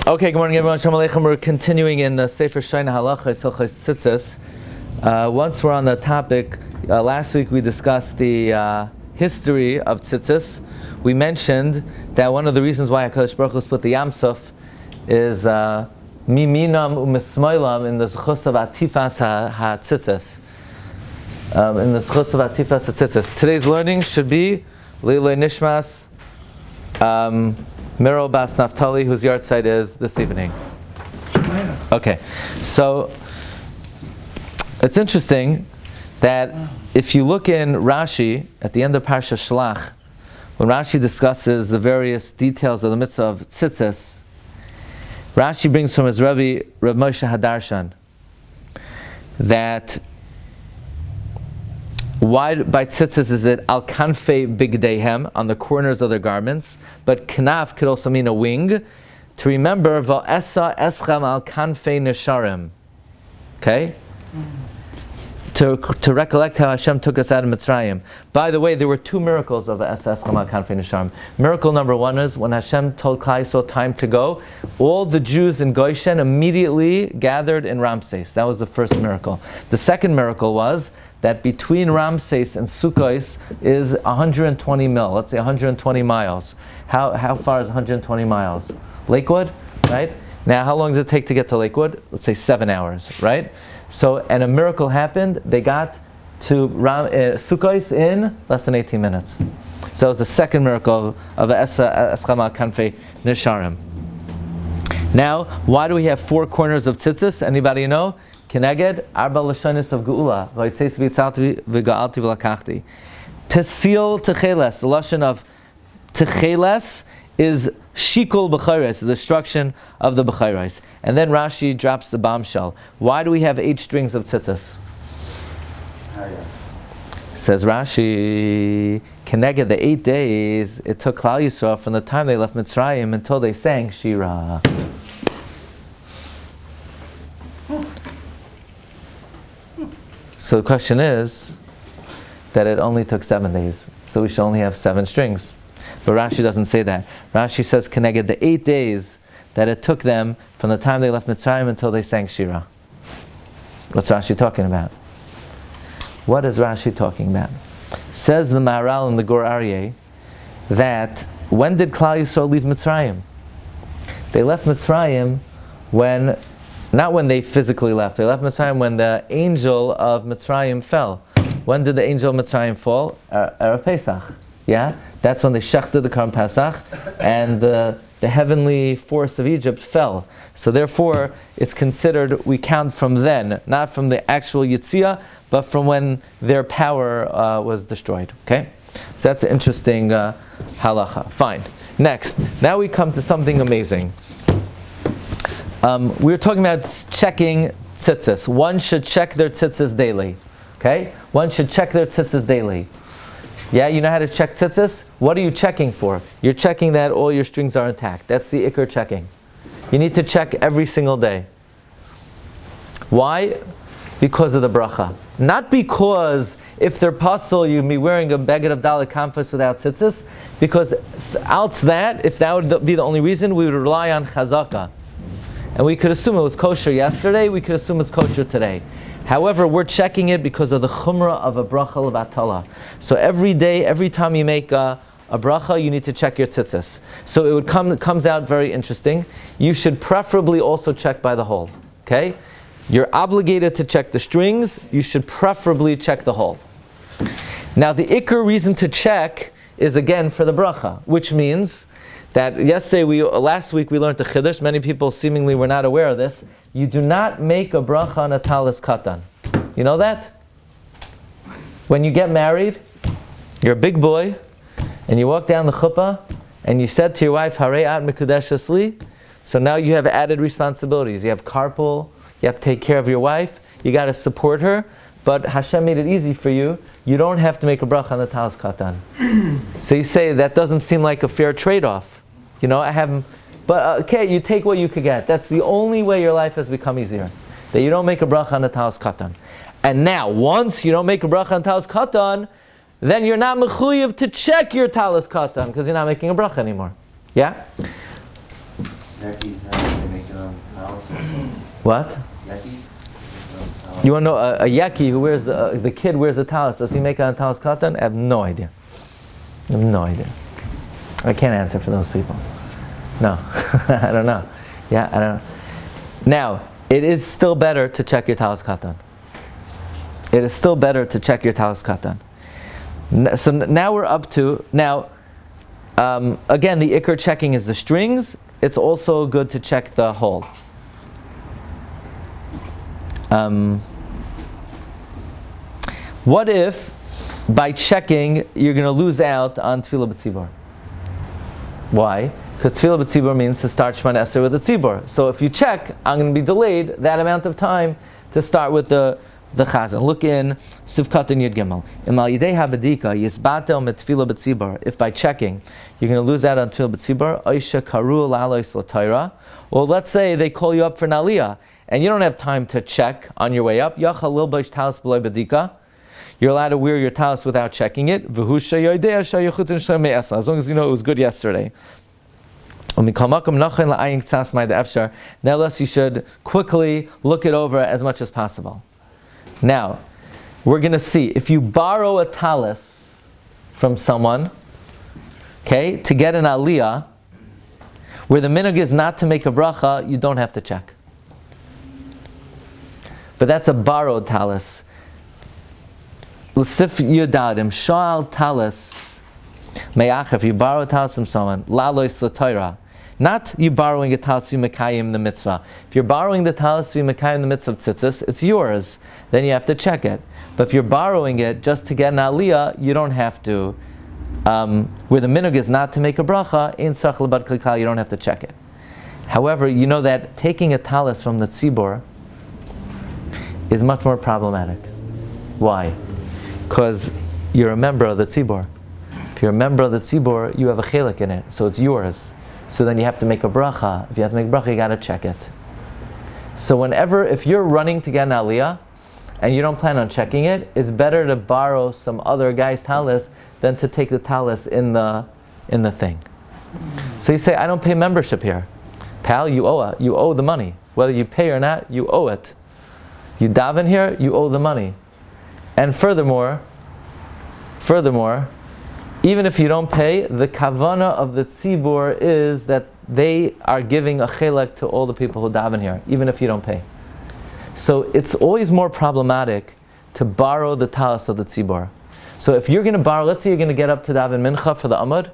Okay, good morning everyone. Shalom Aleichem. We're continuing in the Sefer Shoneh Halachos, Tzitzis. Once we're on the topic, last week we discussed the history of Tzitzis. We mentioned that one of the reasons why HaKadosh Baruch Hu split the Yam Suf is miminam u'mismoilam in the Zchus of Atifas HaTzitzis. In the Zchus of Atifas HaTzitzis. Today's learning should be Leiloi Nishmas Miro Bas Naftali, whose yard site is this evening. Okay, so it's interesting that if you look in Rashi at the end of Parsha Shlach, when Rashi discusses the various details of the mitzvah of Tzitzis, Rashi brings from his Rabbi Moshe Hadarshan that why by tzitzis is it al kanfei bigdeihem, on the corners of their garments, but knaf could also mean a wing. To remember va'esa eschem al kanfei nesharim. Okay? To recollect how Hashem took us out of Mitzrayim. By the way, there were two miracles of va'esa eschem al kanfei nesharim. Miracle number one is when Hashem told Klal Yisrael time to go, all the Jews in Goshen immediately gathered in Ramses. That was the first miracle. The second miracle was that between Ramses and Sukkos is 120 mil, let's say 120 miles. How far is 120 miles? Lakewood, right? Now, how long does it take to get to Lakewood? Let's say 7 hours, right? So, and a miracle happened. They got to Sukkos in less than 18 minutes. So it was the second miracle of Eschama Kanfei Nisharim. Now, why do we have four corners of tzitzis? Anybody know? Keneged arba lashonis of geula v'yitzes v'yitzalti v'ga'alti v'lakachti. Pesil techeles, the lashon of techeles is shikul b'chayres, the destruction of the b'chayres. And then Rashi drops the bombshell. Why do we have 8 strings of tzitzis? Says Rashi, Keneged, the 8 days it took Klal Yisrael from the time they left Mitzrayim until they sang Shira. So the question is that it only took 7 days. So we should only have 7 strings. But Rashi doesn't say that. Rashi says, Keneged, the 8 days that it took them from the time they left Mitzrayim until they sang Shira. What's Rashi talking about? What is Rashi talking about? Says the Maharal in the Gur Aryeh that when did Klal Yisrael leave Mitzrayim? They left Mitzrayim not when they physically left. They left Mitzrayim when the angel of Mitzrayim fell. When did the angel of Mitzrayim fall? Erev Pesach. Yeah? That's when they shechted the Karm Pesach and the heavenly force of Egypt fell. So therefore, it's considered, we count from then, not from the actual Yetziah, but from when their power was destroyed. Okay? So that's an interesting halacha. Fine. Next. Now we come to something amazing. We were talking about checking tzitzis. One should check their tzitzis daily. Okay? One should check their tzitzis daily. Yeah, you know how to check tzitzis? What are you checking for? You're checking that all your strings are intact. That's the ikar checking. You need to check every single day. Why? Because of the bracha. Not because if they're pasul, you'd be wearing a beged of dalet kamfas without tzitzis. Because else that, if that would be the only reason, we would rely on chazakah. And we could assume it was kosher yesterday, we could assume it's kosher today. However, we're checking it because of the chumrah of a bracha levatala. So every day, every time you make a bracha, you need to check your tzitzis. So it comes out very interesting. You should preferably also check by the hole. Okay? You're obligated to check the strings, you should preferably check the hole. Now the ikar reason to check is again for the bracha, which means that last week we learned the chiddush. Many people seemingly were not aware of this. You do not make a bracha on a talis katan. You know that? When you get married, you're a big boy, and you walk down the chuppah, and you said to your wife, "Harei at mekudeshes li." So now you have added responsibilities. You have carpool. You have to take care of your wife. You got to support her. But Hashem made it easy for you. You don't have to make a bracha on the talis katan. So you say that doesn't seem like a fair trade-off. You know, okay, you take what you could get. That's the only way your life has become easier. That you don't make a bracha on the talis katan. And now, once you don't make a bracha on talis katan, then you're not mechuyev to check your talis katan because you're not making a bracha anymore. Yeah? Yakis have to make their own talis also. What? Yakis? You want to know a yaki who wears the kid wears a talis? Does he make it on talis katan? I have no idea. I have no idea. I can't answer for those people. No, I don't know. Yeah, I don't know. Now, it is still better to check your talis katan. It is still better to check your talis katan. So now we're up to again, the ikar checking is the strings. It's also good to check the hole. What if by checking you're going to lose out on tefillah b'tzibor? Why? Because tefillah b'tzibor means to start Shemana Esrei with the tzibor. So if you check, I'm going to be delayed that amount of time to start with the chazan. Look in Sivkat and Yud Gimel. Imal yidei habedika yisbatel mit tefillah b'tzibor. If by checking you're going to lose out on tefillah b'tzibor, oisha karu la'alois l'Torah. Or let's say they call you up for an aliyah and you don't have time to check on your way up. Yachal lil b'sh talis b'loy bedika. You're allowed to wear your talis without checking it. As long as you know it was good yesterday. Nevertheless, you should quickly look it over as much as possible. Now, we're going to see, if you borrow a talis from someone, okay, to get an aliyah, where the minhag is not to make a bracha, you don't have to check. But that's a borrowed talis. L'sif yudadim, sha'al talis, me'ach, if you borrow a talis from someone, la'lois l'Torah. Not you borrowing a talis v'mekayim the mitzvah. If you're borrowing the talis v'mekayim the mitzvah of tzitzis, it's yours. Then you have to check it. But if you're borrowing it just to get an aliyah, you don't have to. Where the minhag is not to make a bracha, in sach lebad klikal, you don't have to check it. However, you know that taking a talis from the tzibor is much more problematic. Why? Because you're a member of the tzibor. If you're a member of the tzibor, you have a chelik in it, so it's yours. So then you have to make a bracha. If you have to make a bracha, you got to check it. So if you're running to get an aliyah, and you don't plan on checking it, it's better to borrow some other guy's talis than to take the talis in the thing. So you say, I don't pay membership here. Pal, you owe it. You owe the money. Whether you pay or not, you owe it. You daven here, you owe the money. And furthermore, even if you don't pay, the kavana of the tzibur is that they are giving a chelek to all the people who daven here, even if you don't pay. So it's always more problematic to borrow the talis of the tzibur. So if you're going to borrow, let's say you're going to get up to daven mincha for the amud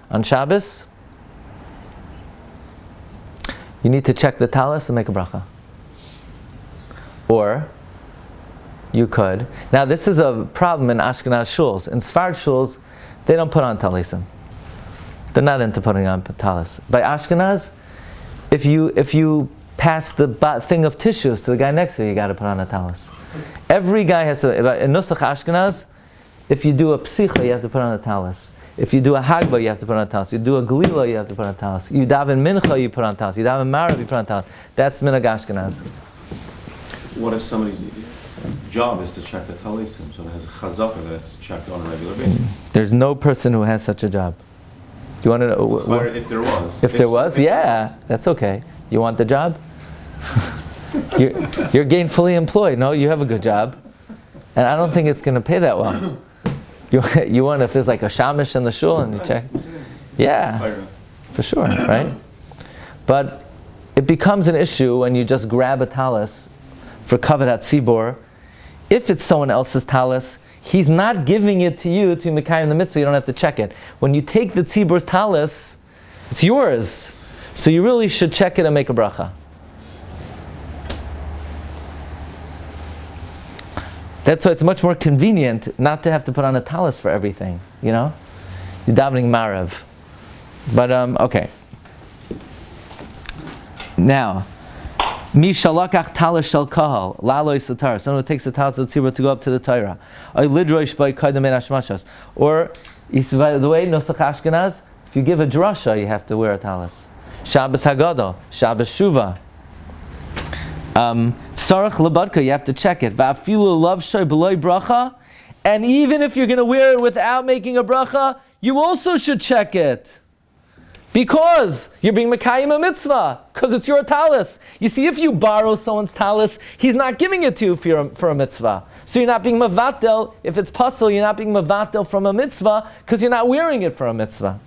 on Shabbos, you need to check the talis and make a bracha. Or you could. Now this is a problem in Ashkenaz shuls. In Sfard shuls, they don't put on talisim. They're not into putting on talis. By Ashkenaz, if you pass the thing of tissues to the guy next to you, you got to put on a talis. Every guy has to. In Nusach Ashkenaz, if you do a psicha, you have to put on a talis. If you do a hagba, you have to put on a talis. You do a glila, you have to put on a talis. You daven mincha, you put on a talis. You daven marav, you put on a talis. That's minhag Ashkenaz. What if somebody's job is to check the talisim, so it has a chazaka that's checked on a regular basis? There's no person who has such a job. Do you want to know? If there was. If there was, yeah, that's okay. You want the job? You're gainfully employed. No, you have a good job. And I don't think it's going to pay that well. You want, if there's like a shamish in the shul and you check? Yeah, for sure, right? But it becomes an issue when you just grab a talis for kavod tzibor. If it's someone else's talis, he's not giving it to you to mekayim the mitzvah, you don't have to check it. When you take the tzibor's talis, it's yours. So you really should check it and make a bracha. That's why it's much more convenient not to have to put on a talis for everything, you know? You're davening marav. But, okay. Now, Mi shalakach talis shel kahal, lalois l'Torah. Someone who takes the talis of the tzibur to go up to the Torah. Or, by the way, Nosach Ashkenaz, if you give a drasha, you have to wear a talis. Shabbos Haggadah, Shabbos Shuvah. Tzarech lebadka, you have to check it. Va'afilu lav shay b'loy bracha. And even if you're going to wear it without making a bracha, you also should check it. Because you're being Mekayim a mitzvah, because it's your talis. You see, if you borrow someone's talis, he's not giving it to you for a mitzvah. So you're not being Mavatel. If it's puzzle, you're not being Mavatel from a mitzvah, because you're not wearing it for a mitzvah.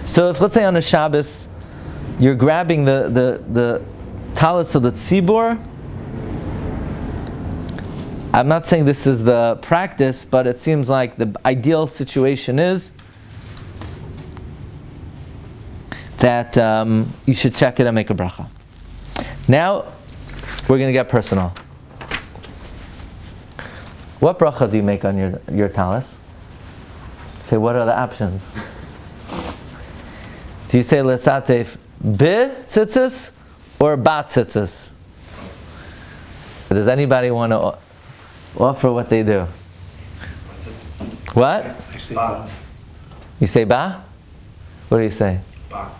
So if, let's say on a Shabbos, you're grabbing the talis of the tzibur, I'm not saying this is the practice, but it seems like the ideal situation is that you should check it and make a bracha. Now, we're going to get personal. What bracha do you make on your talis? Say, what are the options? Do you say lesatef bi tzitzis or ba tzitzis? Does anybody want to offer what they do? What? I say ba. You say ba? What do you say? Ba.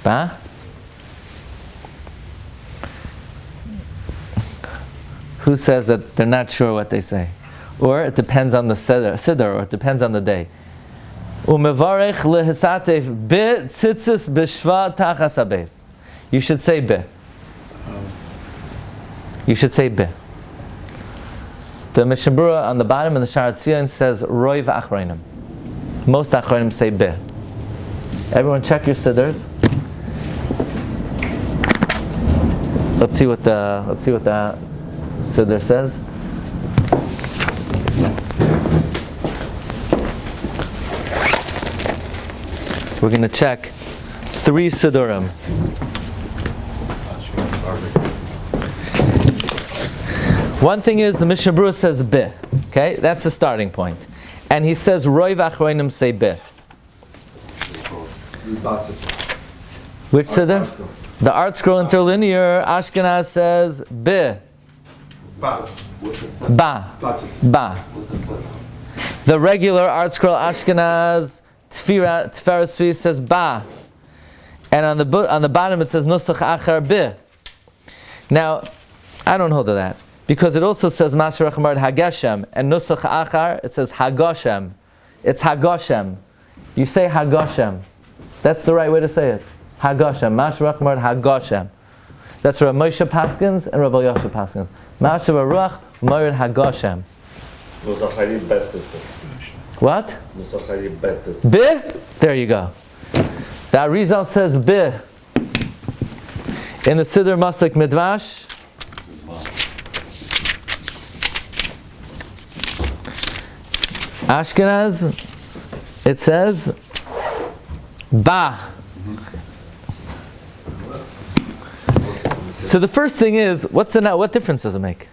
Ba? Who says that they're not sure what they say? Or it depends on the siddur, or it depends on the day. Umevarech lehisatef bi tzitzis b'shva tachas habev. You should say bi. You should say bi. The Mishnah Berurah on the bottom in the Sha'ar Tzion says roiv achronim. Most achronim say bi. Everyone check your siddurs. Let's see what the siddur says. We're going to check 3 siddurim. One thing is the Mishnah Berurah says bi. Okay, that's the starting point. And he says roiv achronim say bi. Which siddur? The Art Scroll Interlinear Ashkenaz says bi. Ba. Ba. The regular Art Scroll Ashkenaz Tiferes Tzvi says ba. And on the bottom it says nusach achar bi. Now, I don't hold to that. Because it also says Masher Achmar Hageshem, and Nusach Achar, it says Hagoshem. It's Hagoshem. You say Hagoshem. That's the right way to say it. Hagoshem. Masher Achmar Hagoshem. That's Rav Moshe Paskins and Rav Elyashiv Paskins. Masher Baruch Morid Hagoshem. What? Bi? There you go. The Arizal says Bi. In the Siddur Maslik Midvash, Ashkenaz, it says ba. So the first thing is, what difference does it make?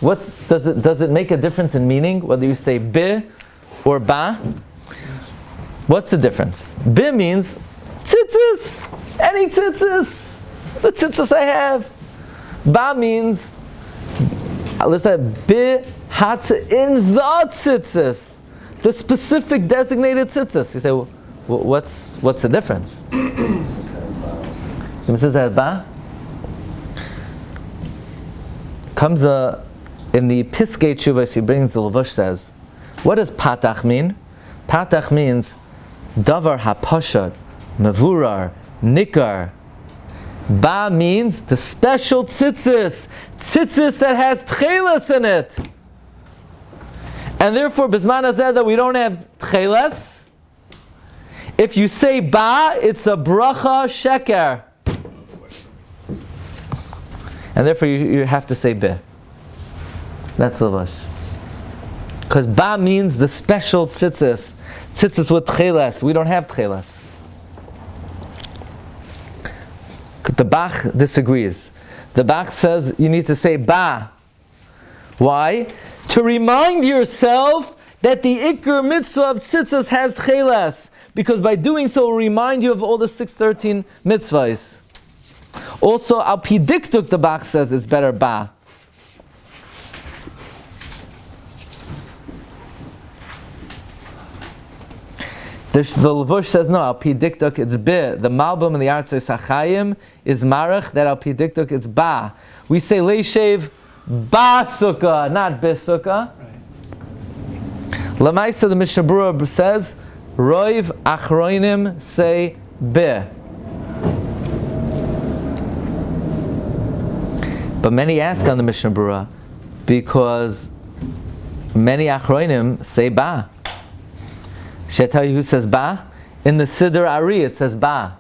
What does it make a difference in meaning whether you say bi or ba? What's the difference? Bi means tzitzis, any tzitzis, the tzitzis I have. Ba means, let's say bi hatz in the tzitzis. The specific designated tzitzis. You say, well, what's the difference? Comes in the Piskei Tshuvos, he brings the Levush says, what does patach mean? Patach means davar hapashad, mevurar, nikar. Ba means the special tzitzis that has tchelas in it. And therefore, Bisman Hazeh, that we don't have tchelas, if you say ba, it's a bracha sheker. And therefore, you have to say bi. That's the Levush. Because ba means the special tzitzis with tchelas. We don't have tchelas. The Bach disagrees. The Bach says you need to say ba. Why? To remind yourself that the Iker mitzvah of tzitzis has tchelas, because by doing so, it will remind you of all the 613 mitzvahs. Also, al pi diktuk, the Bach says it's better ba. The Levush says no, al pi diktuk it's bi. The Malbim and the Artzei Sachayim is marach, that al pi diktuk it's ba. We say leishev ba sukkah, not bi sukkah. Lamaisa, the Mishnah Berurah says Roiv achroinim say be. But many ask on the Mishnah Berurah because many achroinim say ba. Should I tell you who says ba? In the Siddur Ari it says ba,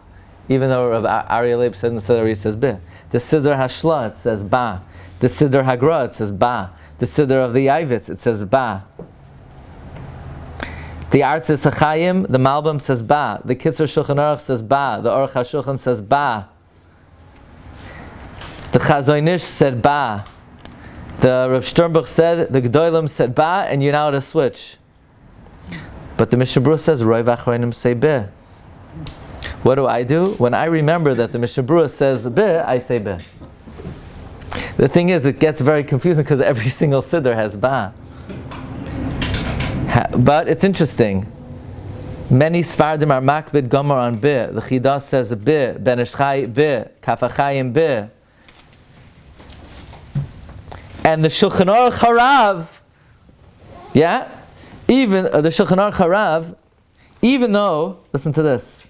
even though Ari Leib said in the Siddur Ari it says be. The Siddur Hashla it says ba. The Siddur Hagra it says ba. The Siddur of the Yavitz it says ba. The Artzis HaChaim, the Malbim says ba. The Kitzur Shulchan Aruch says ba. The Aruch HaShulchan says ba. The Chazon Ish said ba. The Rav Sternbuch said, the Gdolim said ba, and you know how to switch. But the Mishnah Berurah says, Roiv achroinim say be. What do? When I remember that the Mishnah Berurah says be, I say be. The thing is, it gets very confusing because every single siddur has ba. But it's interesting. Many Sfardim are makbid gomer on be. The Chidah says be, Ben Ish Chai be, Kaf HaChaim be. And the Shulchan Aruch Harav, even the Shulchan Aruch Harav, even though, listen to this.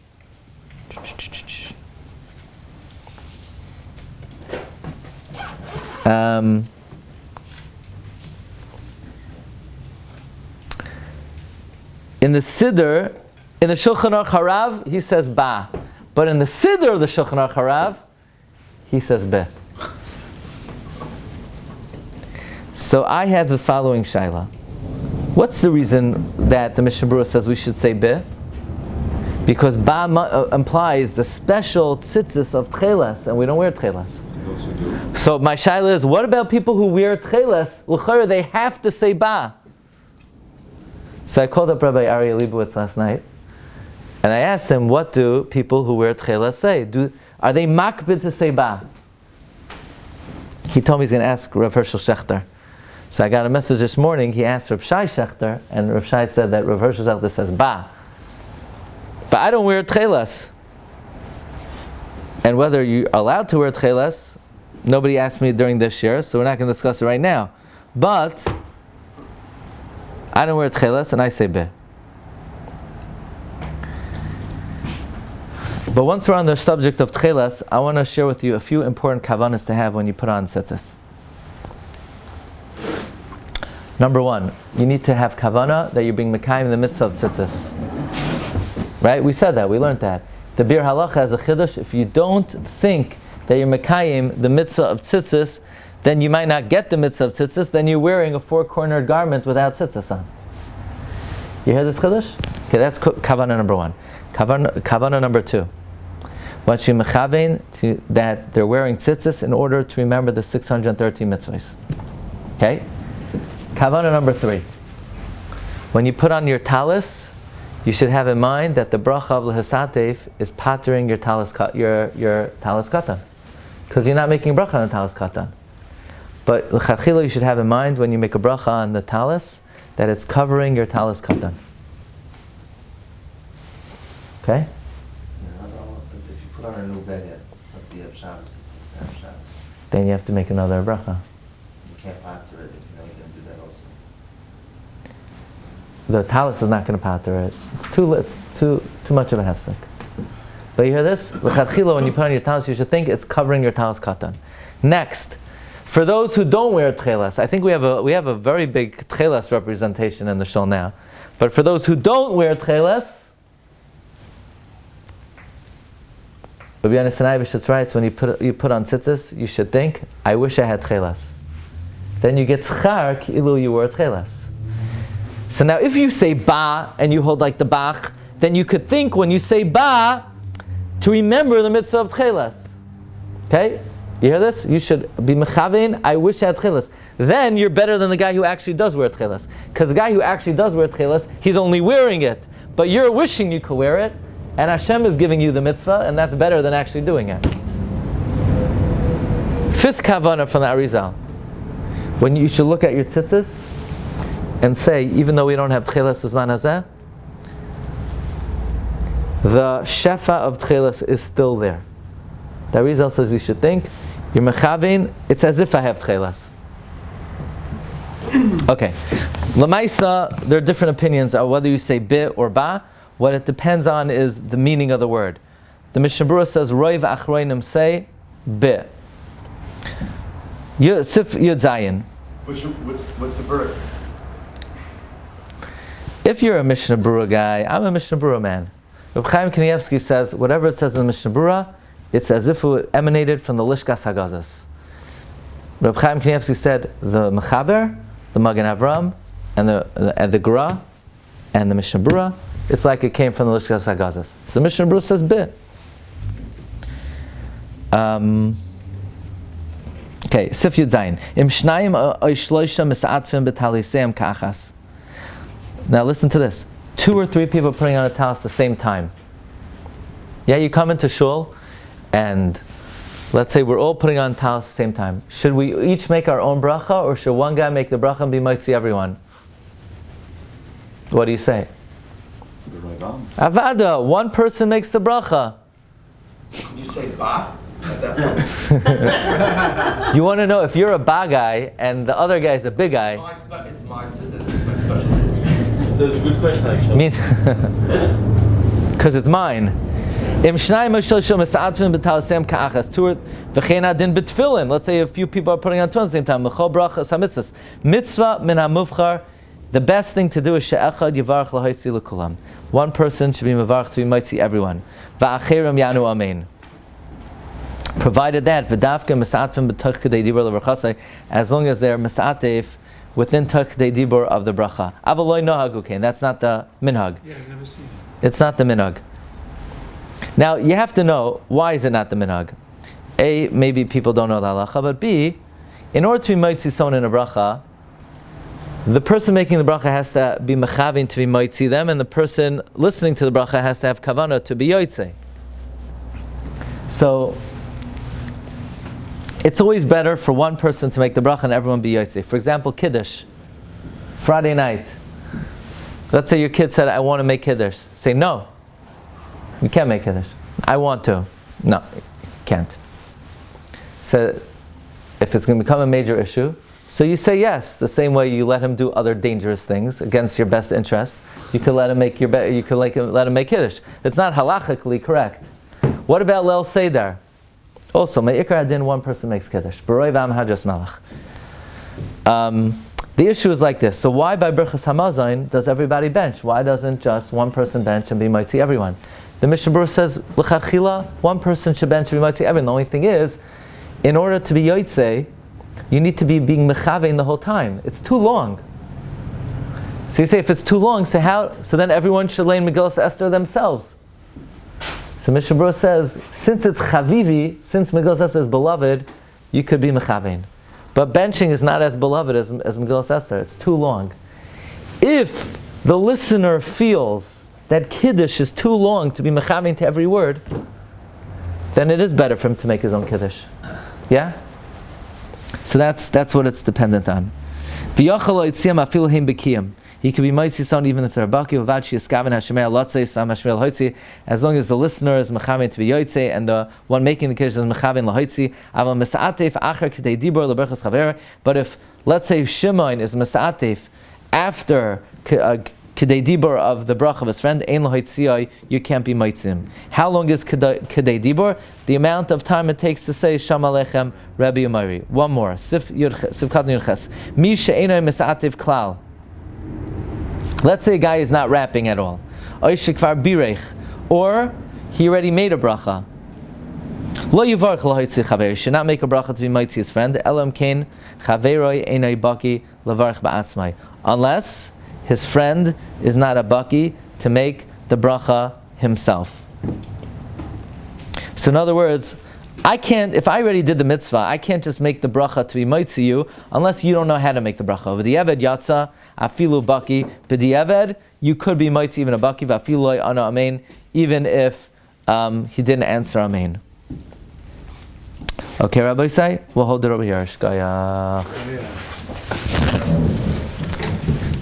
In the Siddur, in the Shulchan Aruch Harav, he says ba. But in the Siddur of the Shulchan Aruch Harav, he says be. So I have the following shaila. What's the reason that the Mishnah Berurah says we should say be? Because ba implies the special tzitzis of tcheles, and we don't wear tcheles. So my shaila is, what about people who wear tcheles? L'chara, they have to say ba. So I called up Rabbi Aryeh Leibowitz last night, and I asked him, what do people who wear tcheles say? Are they makbid to say ba? He told me he's going to ask Rav Hershel Shechter. So I got a message this morning, he asked Rav Shai Shechter, and Rav Shai said that Rav Hershel Shechter says ba. But I don't wear tcheles. And whether you're allowed to wear tcheles, nobody asked me during this year, so we're not going to discuss it right now. But I don't wear tcheles, and I say be. But once we're on the subject of tcheles, I want to share with you a few important kavanas to have when you put on tzitzis. Number one, you need to have kavana that you're being mekayim in the mitzvah of tzitzis. Right? We said that, we learned that. The Bir Halacha has a chiddush. If you don't think that you're mekayim the mitzvah of tzitzis, then you might not get the mitzvah of tzitzis, then you're wearing a four-cornered garment without tzitzis on. You hear this chiddush? Okay, that's kavana number one. Kavana number two. Once you mechavein that they're wearing tzitzis in order to remember the 613 mitzvahs. Okay? Kavana number three. When you put on your talis, you should have in mind that the bracha of l'hasatef is pattering your talis katan, because you're not making bracha on the talis katan. But l'chachila, you should have in mind when you make a bracha on the talis that it's covering your talis katan. Okay? If you put on a new beged, let's say you have Shabbos, it's Shabbos. Then you have to make another bracha. You can't pater it if you know you're going to do that also. The talis is not going to pater it. It's too much of a hefsek. But you hear this? L'chadchila, when you put on your talis, you should think it's covering your talis katan. Next, for those who don't wear tcheles, I think we have a very big tcheles representation in the shul now. But for those who don't wear tcheles, Rabbi Glatstein writes, when you put on tzitzis, you should think, I wish I had tcheles. Then you get schar ki'ilu you wore tcheles. So now if you say ba, and you hold like the bach, then you could think when you say ba, to remember the mitzvah of tcheles. Okay? You hear this? You should be mechavein, I wish I had tcheles. Then you're better than the guy who actually does wear tcheles. Because the guy who actually does wear tcheles, he's only wearing it. But you're wishing you could wear it, and Hashem is giving you the mitzvah, and that's better than actually doing it. Fifth kavanah from the Arizal. When you should look at your tzitzis and say, even though we don't have tcheles uzman hazeh, the shefa of tcheles is still there. The Arizal says you should think, you're mechavin, it's as if I have tcheles. Okay. Lamaisa, there are different opinions on whether you say bi or ba. What it depends on is the meaning of the word. The Mishnah Berurah says, Roiv achroinim say, be. Sif Yud Zayin. What's the verdict? If you're a Mishnah Berurah guy, I'm a Mishnah Berurah man. Reb Chaim Kanievsky says, whatever it says in the Mishnah Berurah, it's as if it emanated from the Lishkas Hagazos. Reb Chaim Kanievsky said, the Mechaber, the Magen Avram, and the Gra, and the Mishnah Berurah, it's like it came from the Lishkas Hagazos. So the Mishnah Berurah says, be. Okay, Sif Yud Zayin. Im shnayim oy shloisha mis'atfim b'taliseim ka'achas. Now listen to this. 2 or 3 people putting on a talis at the same time. Yeah, you come into shul, and let's say we're all putting on talis at the same time. Should we each make our own bracha, or should one guy make the bracha and be mitzi everyone? What do you say? The Raivam. Avada, one person makes the bracha. Did you say ba at that point? You want to know if you're a ba guy and the other guy is a big guy. It's my specialty. That's a good question, actually. Because it's mine. Im shnayim shloshim mis'atfim b'talisem ka'achas. Tur v'chein adin b'tfilin. Let's say a few people are putting on tefillin at the same time. L'chol brachas hamitzvos. Mitzvah min hamuvchar. The best thing to do is she'echad yivarach l'hoitzi l'kulam. One person should be mevarach to be mitzi everyone. Va'acherim yanu amen. Provided that v'davka mis'atfim b'toch kedei dibur l'brachasai, as long as they're mis'atev within toch kedei dibur of the bracha. Avaloi nohag ukein. That's not the minhag. Yeah, I've never seen it. It's not the minhag. Now, you have to know, why is it not the minhag? A, maybe people don't know the halacha, but B, in order to be mitzi someone in a bracha, the person making the bracha has to be mechavin to be mitzi them, and the person listening to the bracha has to have kavanah to be yotzei. So, it's always better for one person to make the bracha and everyone be yotzei. For example, Kiddush, Friday night. Let's say your kid said, I want to make Kiddush. Say, no. You can't make Kiddush. I want to. No, you can't. So, if it's going to become a major issue, so you say yes. The same way you let him do other dangerous things against your best interest, you could let him make let him make Kiddush. It's not halachically correct. What about Leil Seder? Also, me'ikar adin, one person makes Kiddush. B'roi v'am hadras melech. The issue is like this. So why by Birchas Hamazon does everybody bench? Why doesn't just one person bench and be mitzi everyone? The Mishnah Berurah says, l'chadchila, one person should bench and be mitzi everyone. The only thing is, in order to be yotzei, you need to be being mechavein the whole time. It's too long. So you say, if it's too long, so then everyone should lay in Megillas Esther themselves. So Mishnah Berurah says, since it's chavivi, since Megillas Esther is beloved, you could be mechavein. But benching is not as beloved as Megillas Esther. It's too long. If the listener feels that Kiddush is too long to be mechavein to every word, then it is better for him to make his own Kiddush. Yeah? So that's what it's dependent on. He could be mitzi sound even if they're baki, as long as the listener is mechavein to be yotzei and the one making the kiddush is mechavein lahoitzi. But if, let's say, Shimon is mesaatef after kedei dibur of the bracha of his friend, ein lahoitziyai, you can't be mitzim. How long is kedei dibur? The amount of time it takes to say Sham Alechem Rabbi Yomari. One more. Sif Katan Yurches. Mi she'enoi mesaatef klal. Let's say a guy is not rapping at all. Or he already made a bracha. Lo yivarch lahoitzi chaver. He should not make a bracha to be mitzi his friend. Elam kain chaveroi einoi baki levarch ba'atzmai. Unless his friend is not a baki to make the bracha himself. So in other words, I can't, if I already did the mitzvah, I can't just make the bracha to be mitzi you unless you don't know how to make the bracha. V'di'eved yatsa afilu baki. B'di'eved, you could be mitzi even a baki. V'afilu loy ana amen, even if he didn't answer amen. Okay, Rabbi Say, we'll hold it over here. Shkaya.